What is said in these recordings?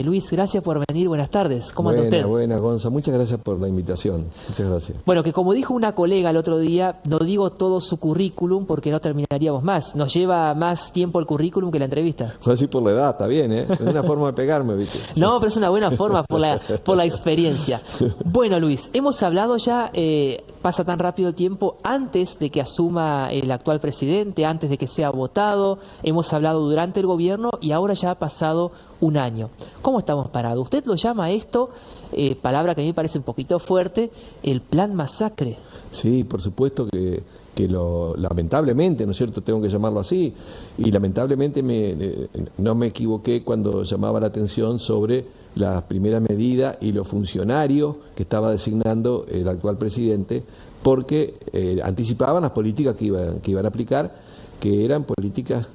Luis, gracias por venir. Buenas tardes. ¿Cómo anda usted? Buena, Gonza. Muchas gracias por la invitación. Muchas gracias. Bueno, que como dijo una colega el otro día, no digo todo su currículum porque no terminaríamos más. Nos lleva más tiempo el currículum que la entrevista. Voy a decir por la edad, está bien, ¿eh? Es una forma de pegarme, ¿viste? No, pero es una buena forma por la experiencia. Bueno, Luis, hemos hablado ya, pasa tan rápido el tiempo, antes de que asuma el actual presidente, antes de que sea votado, hemos hablado durante el gobierno y ahora ya ha pasado un año. ¿Cómo estamos parados? Usted lo llama a esto, palabra que a mí me parece un poquito fuerte, el plan masacre. Sí, por supuesto que lamentablemente, ¿no es cierto?, tengo que llamarlo así, y lamentablemente no me equivoqué cuando llamaba la atención sobre las primeras medidas y los funcionarios que estaba designando el actual presidente, porque anticipaban las políticas que iban a aplicar, que eran políticas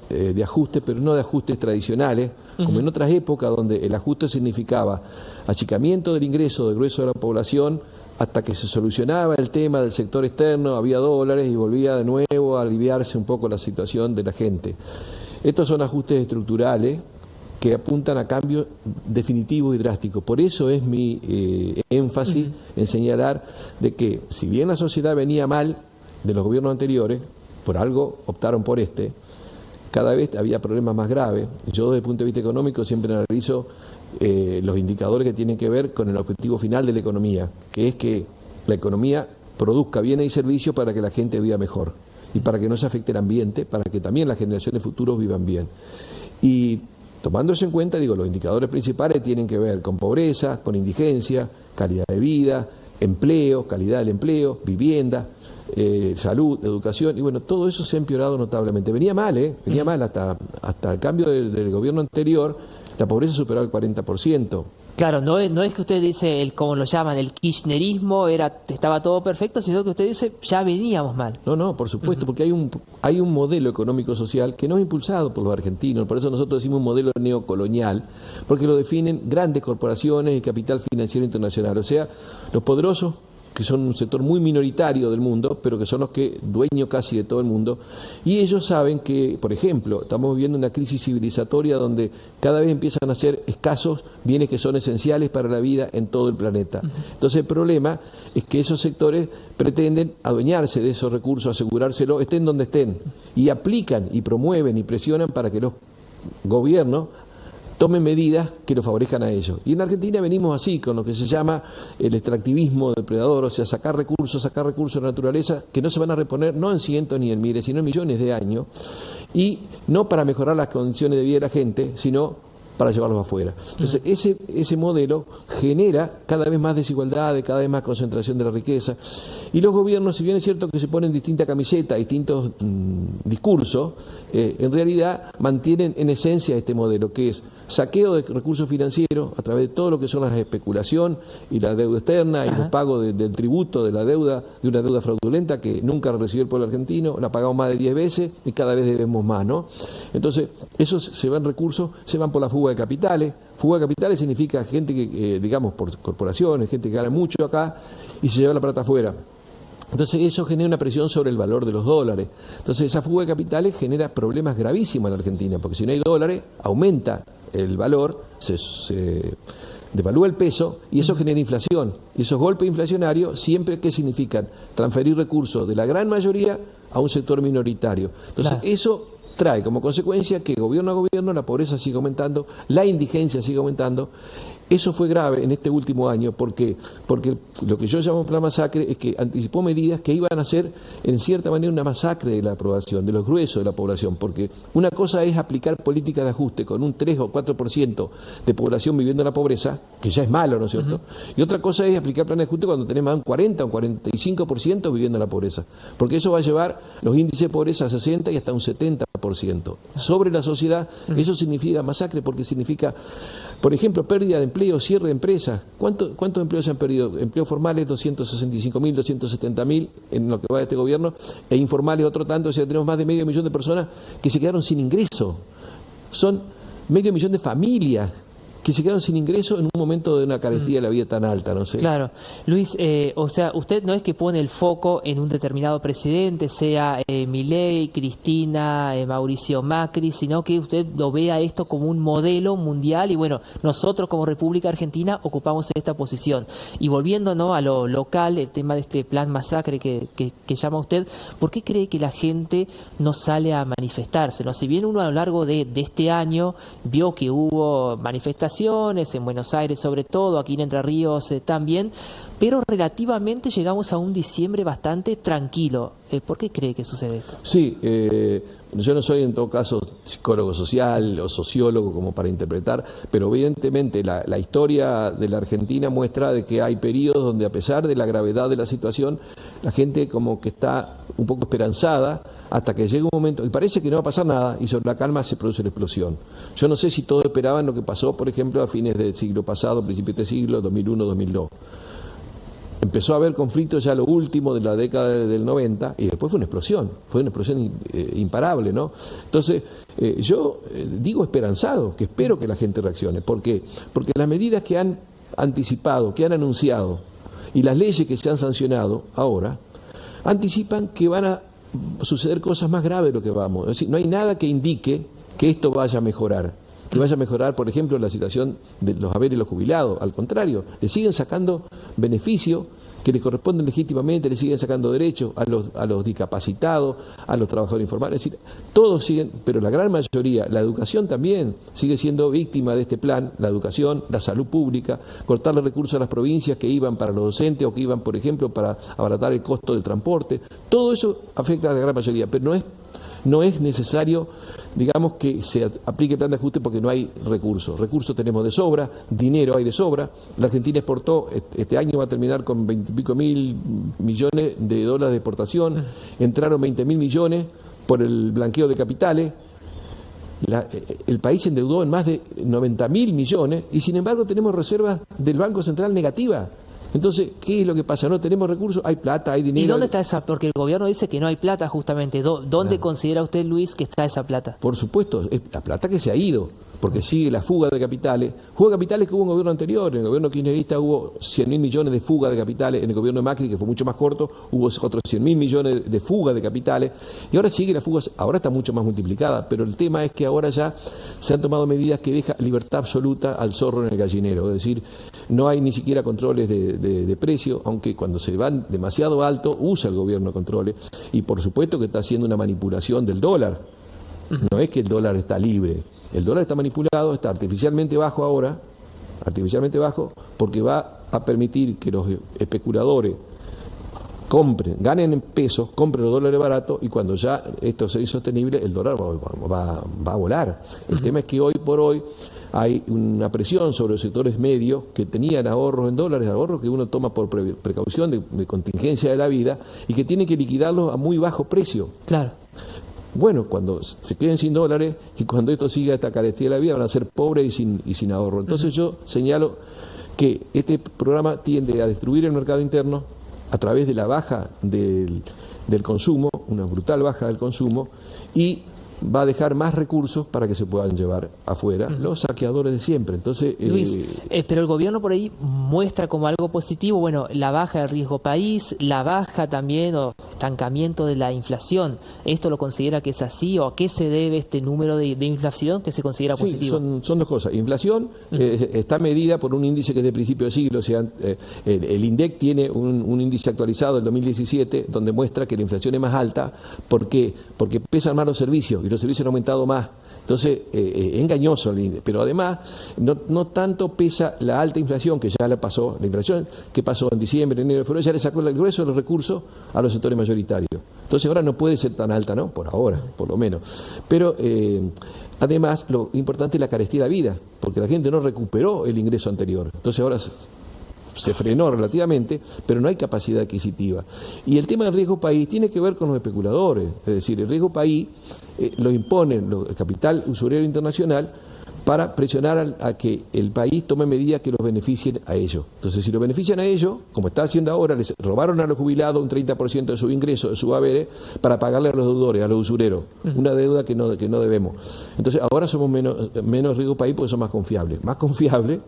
de ajuste, pero no de ajustes tradicionales, como en otras épocas donde el ajuste significaba achicamiento del ingreso del grueso de la población hasta que se solucionaba el tema del sector externo, había dólares y volvía de nuevo a aliviarse un poco la situación de la gente. Estos son ajustes estructurales que apuntan a cambios definitivos y drásticos. Por eso es mi énfasis en señalar de que si bien la sociedad venía mal de los gobiernos anteriores, por algo optaron por este, cada vez había problemas más graves. Yo desde el punto de vista económico siempre analizo los indicadores que tienen que ver con el objetivo final de la economía, que es que la economía produzca bienes y servicios para que la gente viva mejor y para que no se afecte el ambiente, para que también las generaciones futuras vivan bien. Y tomando eso en cuenta, digo, los indicadores principales tienen que ver con pobreza, con indigencia, calidad de vida, empleo, calidad del empleo, vivienda, salud, educación, y bueno, todo eso se ha empeorado notablemente. Venía mal, venía mal hasta el cambio del gobierno anterior, la pobreza superaba el 40%. Claro, no es que usted dice, como lo llaman, el kirchnerismo, estaba todo perfecto, sino que usted dice, ya veníamos mal. No, por supuesto, porque hay un modelo económico-social que no es impulsado por los argentinos, por eso nosotros decimos un modelo neocolonial, porque lo definen grandes corporaciones y capital financiero internacional, o sea, los poderosos, que son un sector muy minoritario del mundo, pero que son los que dueños casi de todo el mundo, y ellos saben que, por ejemplo, estamos viviendo una crisis civilizatoria donde cada vez empiezan a ser escasos bienes que son esenciales para la vida en todo el planeta. Entonces el problema es que esos sectores pretenden adueñarse de esos recursos, asegurárselo, estén donde estén, y aplican y promueven y presionan para que los gobiernos tomen medidas que lo favorezcan a ellos. Y en Argentina venimos así, con lo que se llama el extractivismo depredador, o sea, sacar recursos de la naturaleza que no se van a reponer no en cientos ni en miles, sino en millones de años, y no para mejorar las condiciones de vida de la gente, sino para llevarlos afuera. Entonces, ese modelo genera cada vez más desigualdades, cada vez más concentración de la riqueza. Y los gobiernos, si bien es cierto que se ponen distintas camisetas, distintos discursos, en realidad mantienen en esencia este modelo, que es saqueo de recursos financieros a través de todo lo que son las especulación y la deuda externa y los pagos del tributo de la deuda, de una deuda fraudulenta que nunca recibió el pueblo argentino, la pagamos más de 10 veces y cada vez debemos más, ¿no? Entonces, esos se van recursos, se van por la fuga de capitales. Fuga de capitales significa gente que, digamos, por corporaciones, gente que gana mucho acá y se lleva la plata afuera. Entonces eso genera una presión sobre el valor de los dólares. Entonces esa fuga de capitales genera problemas gravísimos en la Argentina, porque si no hay dólares, aumenta el valor, se devalúa el peso y eso genera inflación. Y esos golpes inflacionarios siempre, ¿qué significan? Transferir recursos de la gran mayoría a un sector minoritario. Entonces eso trae como consecuencia que gobierno a gobierno la pobreza sigue aumentando, la indigencia sigue aumentando. Eso fue grave en este último año porque lo que yo llamo plan masacre es que anticipó medidas que iban a ser en cierta manera una masacre de la población, de los gruesos de la población, porque una cosa es aplicar políticas de ajuste con un 3 o 4% de población viviendo en la pobreza, que ya es malo, ¿no es cierto? Y otra cosa es aplicar planes de ajuste cuando tenés más de un 40 o un 45% viviendo en la pobreza, porque eso va a llevar los índices de pobreza a 60 y hasta un 70% sobre la sociedad. Eso significa masacre porque significa, por ejemplo, pérdida de empleo, cierre de empresas. ¿Cuántos empleos se han perdido? Empleos formales 265.000, 270.000 en lo que va de este gobierno, e informales otro tanto, o sea, tenemos más de 500.000 de personas que se quedaron sin ingreso. Son 500.000 de familias que se quedaron sin ingreso en un momento de una carestía de la vida tan alta, no sé. Claro. Luis, o sea, usted no es que pone el foco en un determinado presidente, sea Milei, Cristina, Mauricio Macri, sino que usted lo vea esto como un modelo mundial y bueno, nosotros como República Argentina ocupamos esta posición. Y volviendo, ¿no?, a lo local, el tema de este plan masacre que llama usted, ¿por qué cree que la gente no sale a manifestarse? ¿No? Si bien uno a lo largo de este año vio que hubo manifestaciones en Buenos Aires sobre todo, aquí en Entre Ríos también, pero relativamente llegamos a un diciembre bastante tranquilo. ¿Por qué cree que sucede esto? Sí, yo no soy en todo caso psicólogo social o sociólogo como para interpretar, pero evidentemente la historia de la Argentina muestra de que hay periodos donde a pesar de la gravedad de la situación, la gente como que está un poco esperanzada hasta que llega un momento, y parece que no va a pasar nada, y sobre la calma se produce la explosión. Yo no sé si todos esperaban lo que pasó, por ejemplo, a fines del siglo pasado, principios de siglo, 2001, 2002. Empezó a haber conflictos ya lo último de la década del 90 y después fue una explosión imparable, ¿no? Entonces, yo digo esperanzado, que espero que la gente reaccione. ¿Por qué? Porque las medidas que han anticipado, que han anunciado y las leyes que se han sancionado ahora, anticipan que van a suceder cosas más graves de lo que vamos. Es decir, no hay nada que indique que esto vaya a mejorar. Que vaya a mejorar, por ejemplo, la situación de los haberes de los jubilados. Al contrario, le siguen sacando beneficios que les corresponden legítimamente, le siguen sacando derechos a los discapacitados, a los trabajadores informales. Es decir, todos siguen, pero la gran mayoría, la educación también sigue siendo víctima de este plan, la educación, la salud pública, cortarle recursos a las provincias que iban para los docentes o que iban, por ejemplo, para abaratar el costo del transporte. Todo eso afecta a la gran mayoría, pero no es necesario, digamos, que se aplique el plan de ajuste porque no hay recursos. Recursos tenemos de sobra, dinero hay de sobra. La Argentina exportó, este año va a terminar con 20 y pico mil millones de dólares de exportación. Entraron 20.000 millones por el blanqueo de capitales. El país se endeudó en más de 90.000 millones y sin embargo tenemos reservas del Banco Central negativas. Entonces, ¿qué es lo que pasa? No tenemos recursos, hay plata, hay dinero. ¿Y dónde está esa? Porque el gobierno dice que no hay plata justamente. ¿Dónde Claro. considera usted, Luis, que está esa plata? Por supuesto, es la plata que se ha ido, porque sigue la fuga de capitales. Fuga de capitales que hubo en el gobierno anterior. En el gobierno kirchnerista hubo 100.000 millones de fuga de capitales. En el gobierno de Macri, que fue mucho más corto, hubo otros 100.000 millones de fuga de capitales. Y ahora sigue la fuga, ahora está mucho más multiplicada. Pero el tema es que ahora ya se han tomado medidas que dejan libertad absoluta al zorro en el gallinero. Es decir, no hay ni siquiera controles de precio, aunque cuando se van demasiado alto, usa el gobierno controles. Y por supuesto que está haciendo una manipulación del dólar. No es que el dólar está libre. El dólar está manipulado, está artificialmente bajo ahora, porque va a permitir que los especuladores ganen en pesos, compren los dólares baratos y cuando ya esto sea insostenible, el dólar va a volar. El tema es que hoy por hoy hay una presión sobre los sectores medios que tenían ahorros en dólares, ahorros que uno toma por precaución de contingencia de la vida y que tienen que liquidarlos a muy bajo precio. Claro. Bueno, cuando se queden sin dólares y cuando esto siga esta carestía de la vida van a ser pobres y sin ahorro. Entonces yo señalo que este programa tiende a destruir el mercado interno a través de la baja del consumo, una brutal baja del consumo, y va a dejar más recursos para que se puedan llevar afuera los saqueadores de siempre. Entonces, Luis, pero el gobierno por ahí muestra como algo positivo, bueno, la baja del riesgo país, la baja también o estancamiento de la inflación. ¿Esto lo considera que es así o a qué se debe este número de inflación que se considera positivo? Son dos cosas. Inflación está medida por un índice que es de principio de siglo. O sea, el INDEC tiene un índice actualizado del 2017 donde muestra que la inflación es más alta. ¿Por qué? Porque pesan más los servicios y los servicios han aumentado más. Entonces, es engañoso el índice. Pero además, no tanto pesa la alta inflación, que ya le pasó, la inflación que pasó en diciembre, enero, febrero, ya le sacó el grueso de los recursos a los sectores mayoritarios. Entonces, ahora no puede ser tan alta, ¿no? Por ahora, por lo menos. Pero, además, lo importante es la carestía de la vida, porque la gente no recuperó el ingreso anterior. Entonces, ahora se frenó relativamente, pero no hay capacidad adquisitiva. Y el tema del riesgo país tiene que ver con los especuladores, es decir, el riesgo país lo impone el capital usurero internacional para presionar a que el país tome medidas que los beneficien a ellos. Entonces, si los benefician a ellos, como está haciendo ahora, les robaron a los jubilados un 30% de su ingreso, de su haberes, para pagarle a los deudores, a los usureros, una deuda que no debemos. Entonces, ahora somos menos riesgo país porque son más confiables. Más confiables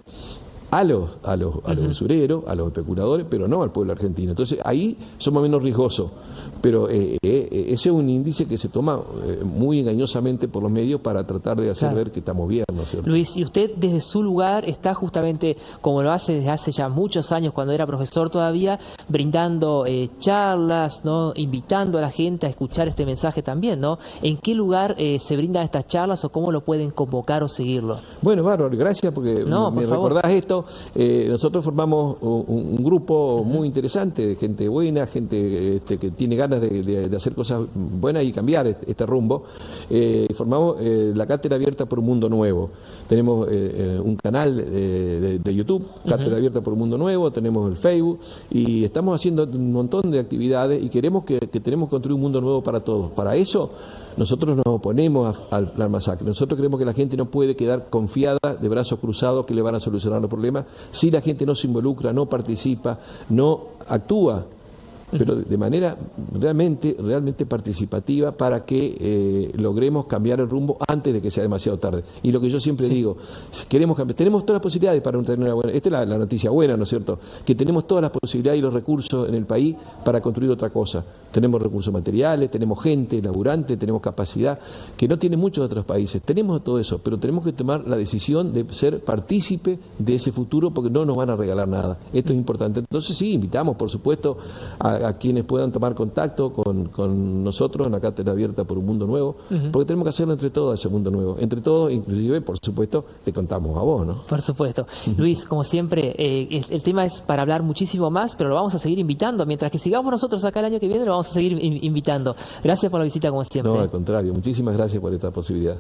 a los usureros, a los especuladores, pero no al pueblo argentino. Entonces, ahí somos menos riesgosos. Pero ese es un índice que se toma muy engañosamente por los medios para tratar de hacer ver que estamos bien, ¿no es cierto? Luis, y usted desde su lugar está justamente, como lo hace desde hace ya muchos años, cuando era profesor todavía, brindando charlas, ¿no? Invitando a la gente a escuchar este mensaje también, ¿no? ¿En qué lugar se brindan estas charlas o cómo lo pueden convocar o seguirlo? Bueno, bárbaro, gracias porque me recordás esto. Nosotros formamos un grupo muy interesante de gente buena, gente que tiene ganas de hacer cosas buenas y cambiar este rumbo. Formamos la Cátedra Abierta por un Mundo Nuevo. Tenemos un canal de YouTube, Cátedra Abierta por un Mundo Nuevo, tenemos el Facebook y estamos haciendo un montón de actividades y queremos que tenemos que construir un mundo nuevo para todos. Para eso nosotros nos oponemos al plan masacre. Nosotros creemos que la gente no puede quedar confiada de brazos cruzados que le van a solucionar los problemas si la gente no se involucra, no participa, no actúa, pero de manera realmente participativa para que logremos cambiar el rumbo antes de que sea demasiado tarde. Y lo que yo siempre digo, si queremos cambiar, tenemos todas las posibilidades para tener una buena, esta es la noticia buena, ¿no es cierto? Que tenemos todas las posibilidades y los recursos en el país para construir otra cosa. Tenemos recursos materiales, tenemos gente laburante, tenemos capacidad, que no tienen muchos otros países. Tenemos todo eso, pero tenemos que tomar la decisión de ser partícipe de ese futuro porque no nos van a regalar nada. Esto es importante. Entonces sí, invitamos, por supuesto, a quienes puedan tomar contacto con nosotros en la Cátedra Abierta por un Mundo Nuevo, porque tenemos que hacerlo entre todos, ese mundo nuevo. Entre todos, inclusive, por supuesto, te contamos a vos, ¿no? Por supuesto. Luis, como siempre, el tema es para hablar muchísimo más, pero lo vamos a seguir invitando. Mientras que sigamos nosotros acá el año que viene, lo vamos a seguir invitando. Gracias por la visita, como siempre. No, al contrario. Muchísimas gracias por esta posibilidad.